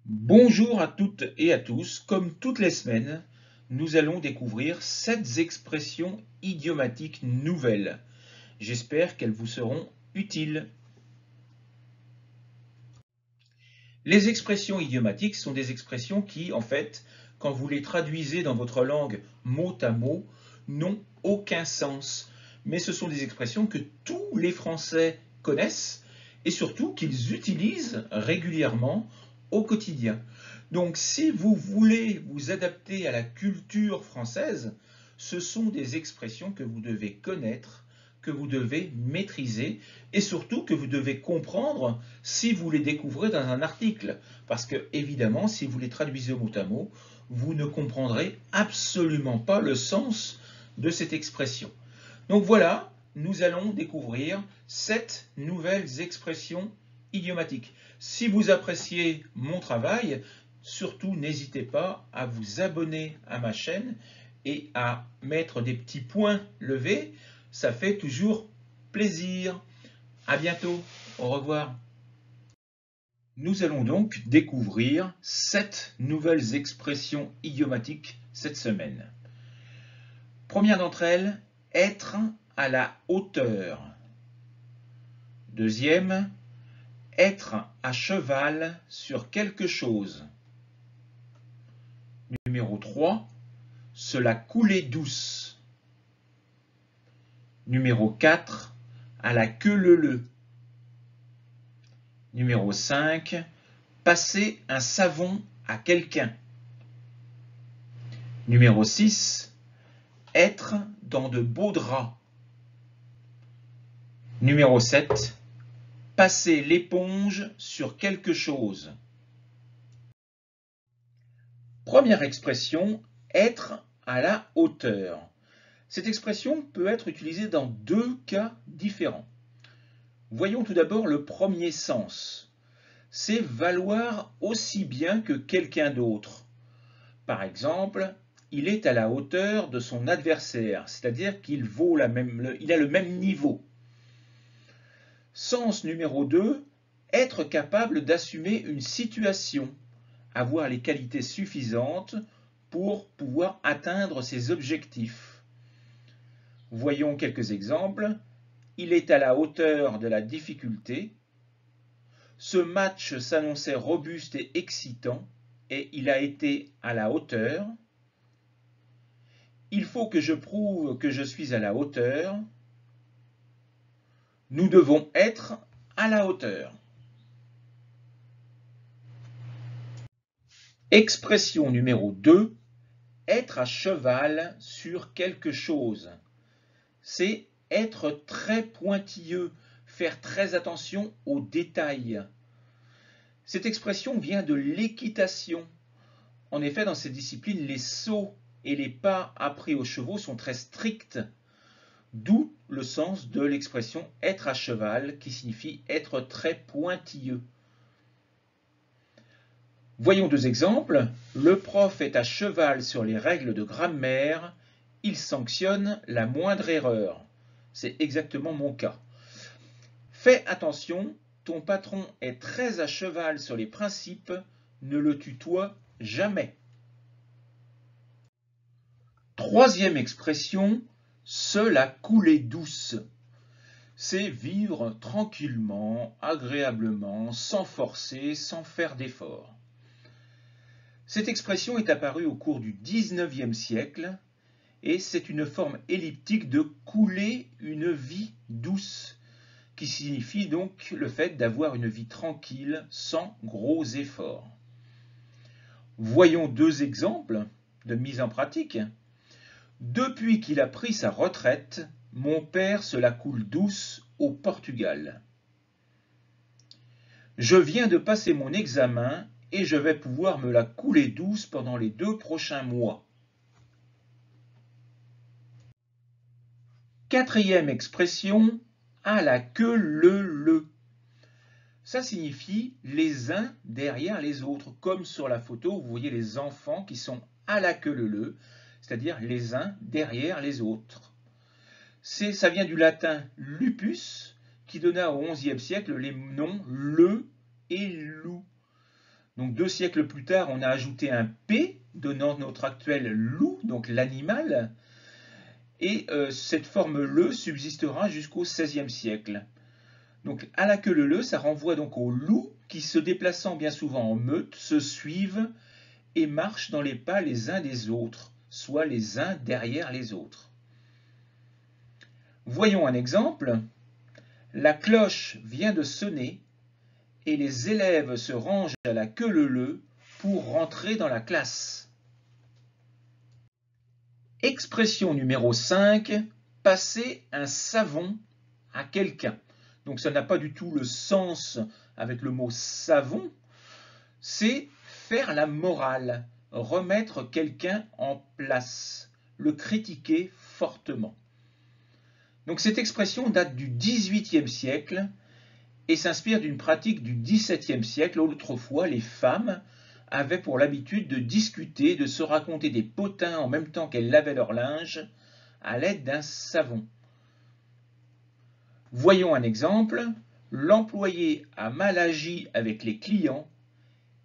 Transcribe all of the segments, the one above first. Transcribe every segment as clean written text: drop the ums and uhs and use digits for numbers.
Bonjour à toutes et à tous. Comme toutes les semaines, nous allons découvrir 7 expressions idiomatiques nouvelles. J'espère qu'elles vous seront utiles. Les expressions idiomatiques sont des expressions qui, en fait, quand vous les traduisez dans votre langue mot à mot, n'ont aucun sens. Mais ce sont des expressions que tous les Français connaissent et surtout qu'ils utilisent régulièrement au quotidien. Donc si vous voulez vous adapter à la culture française, ce sont des expressions que vous devez connaître, que vous devez maîtriser et surtout que vous devez comprendre si vous les découvrez dans un article. Parce que évidemment, si vous les traduisez mot à mot, vous ne comprendrez absolument pas le sens de cette expression. Donc voilà, nous allons découvrir 7 nouvelles expressions idiomatiques. Si vous appréciez mon travail, surtout n'hésitez pas à vous abonner à ma chaîne et à mettre des petits points levés. Ça fait toujours plaisir. À bientôt. Au revoir. Nous allons donc découvrir 7 nouvelles expressions idiomatiques cette semaine. Première d'entre elles, être à la hauteur. Deuxième, être à cheval sur quelque chose. Numéro 3, se la couler douce. Numéro 4, à la queue leu-leu. Numéro 5, passer un savon à quelqu'un. Numéro 6, être dans de beaux draps. Numéro 7, passer l'éponge sur quelque chose. Première expression, être à la hauteur. Cette expression peut être utilisée dans deux cas différents. Voyons tout d'abord le premier sens. C'est valoir aussi bien que quelqu'un d'autre. Par exemple, il est à la hauteur de son adversaire, c'est-à-dire qu'il il a le même niveau. Sens numéro 2, être capable d'assumer une situation, avoir les qualités suffisantes pour pouvoir atteindre ses objectifs. Voyons quelques exemples. Il est à la hauteur de la difficulté. Ce match s'annonçait robuste et excitant et il a été à la hauteur. Il faut que je prouve que je suis à la hauteur. Nous devons être à la hauteur. Expression numéro 2, être à cheval sur quelque chose. C'est être très pointilleux, faire très attention aux détails. Cette expression vient de l'équitation. En effet, dans cette discipline, les sauts et les pas appris aux chevaux sont très stricts, d'où le sens de l'expression être à cheval, qui signifie être très pointilleux. Voyons deux exemples. Le prof est à cheval sur les règles de grammaire, il sanctionne la moindre erreur. C'est exactement mon cas. Fais attention, ton patron est très à cheval sur les principes, ne le tutoie jamais. Troisième expression, se la couler douce. C'est vivre tranquillement, agréablement, sans forcer, sans faire d'efforts. Cette expression est apparue au cours du XIXe siècle et c'est une forme elliptique de couler une vie douce, qui signifie donc le fait d'avoir une vie tranquille sans gros efforts. Voyons deux exemples de mise en pratique. Depuis qu'il a pris sa retraite, mon père se la coule douce au Portugal. Je viens de passer mon examen et je vais pouvoir me la couler douce pendant les 2 prochains mois. Quatrième expression, à la queue leu-leu. Ça signifie les uns derrière les autres, comme sur la photo, vous voyez les enfants qui sont à la queue leu-leu, c'est-à-dire les uns derrière les autres. Ça vient du latin lupus, qui donna au XIe siècle les noms le et loup. Donc 2 siècles plus tard, on a ajouté un P, donnant notre actuel loup, donc l'animal. Et cette forme le subsistera jusqu'au XVIe siècle. Donc à la queue leu, ça renvoie donc aux loups qui, se déplaçant bien souvent en meute, se suivent et marchent dans les pas les uns des autres, soit les uns derrière les autres. Voyons un exemple. La cloche vient de sonner et les élèves se rangent à la queue leu pour rentrer dans la classe. Expression numéro 5, passer un savon à quelqu'un. Donc ça n'a pas du tout le sens avec le mot savon, c'est faire la morale, remettre quelqu'un en place, le critiquer fortement. Donc cette expression date du XVIIIe siècle et s'inspire d'une pratique du XVIIe siècle. Autrefois, les femmes avaient pour l'habitude de discuter, de se raconter des potins en même temps qu'elles lavaient leur linge à l'aide d'un savon. Voyons un exemple. L'employé a mal agi avec les clients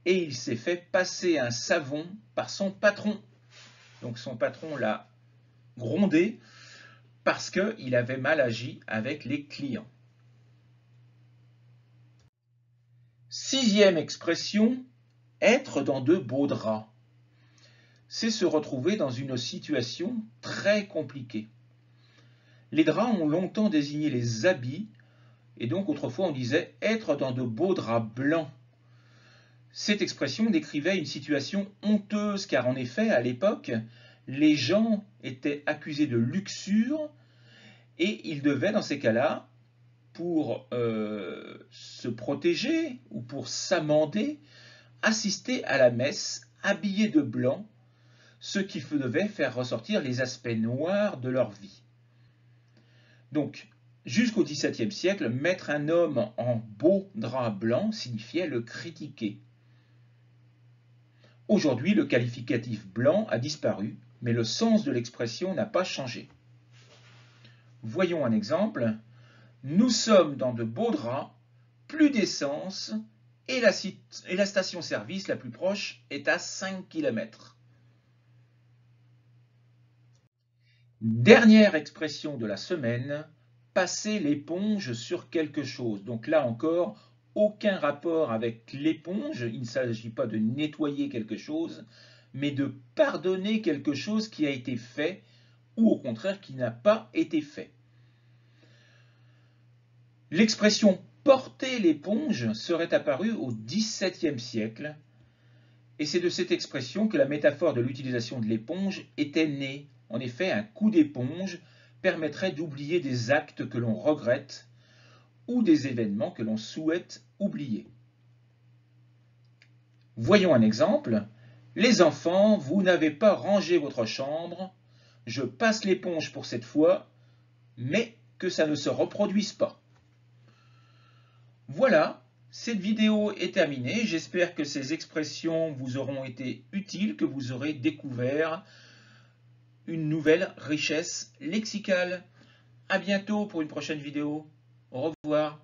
et il s'est fait passer un savon par son patron. Donc son patron l'a grondé parce qu'il avait mal agi avec les clients. 6e expression, être dans de beaux draps. C'est se retrouver dans une situation très compliquée. Les draps ont longtemps désigné les habits, et donc autrefois on disait être dans de beaux draps blancs. Cette expression décrivait une situation honteuse, car en effet, à l'époque, les gens étaient accusés de luxure, et ils devaient, dans ces cas-là, pour se protéger ou pour s'amender, assister à la messe habillés de blanc, ce qui devait faire ressortir les aspects noirs de leur vie. Donc, jusqu'au XVIIe siècle, mettre un homme en beau drap blanc signifiait le critiquer. Aujourd'hui, le qualificatif blanc a disparu, mais le sens de l'expression n'a pas changé. Voyons un exemple. Nous sommes dans de beaux draps, plus d'essence, et la station-service la plus proche est à 5 km. Dernière expression de la semaine, passer l'éponge sur quelque chose. Donc là encore, aucun rapport avec l'éponge, il ne s'agit pas de nettoyer quelque chose, mais de pardonner quelque chose qui a été fait ou au contraire qui n'a pas été fait. L'expression porter l'éponge serait apparue au XVIIe siècle et c'est de cette expression que la métaphore de l'utilisation de l'éponge était née. En effet, un coup d'éponge permettrait d'oublier des actes que l'on regrette ou des événements que l'on souhaite oublier. Voyons un exemple. Les enfants, vous n'avez pas rangé votre chambre. Je passe l'éponge pour cette fois, mais que ça ne se reproduise pas. Voilà, cette vidéo est terminée. J'espère que ces expressions vous auront été utiles, que vous aurez découvert une nouvelle richesse lexicale. À bientôt pour une prochaine vidéo. Au revoir.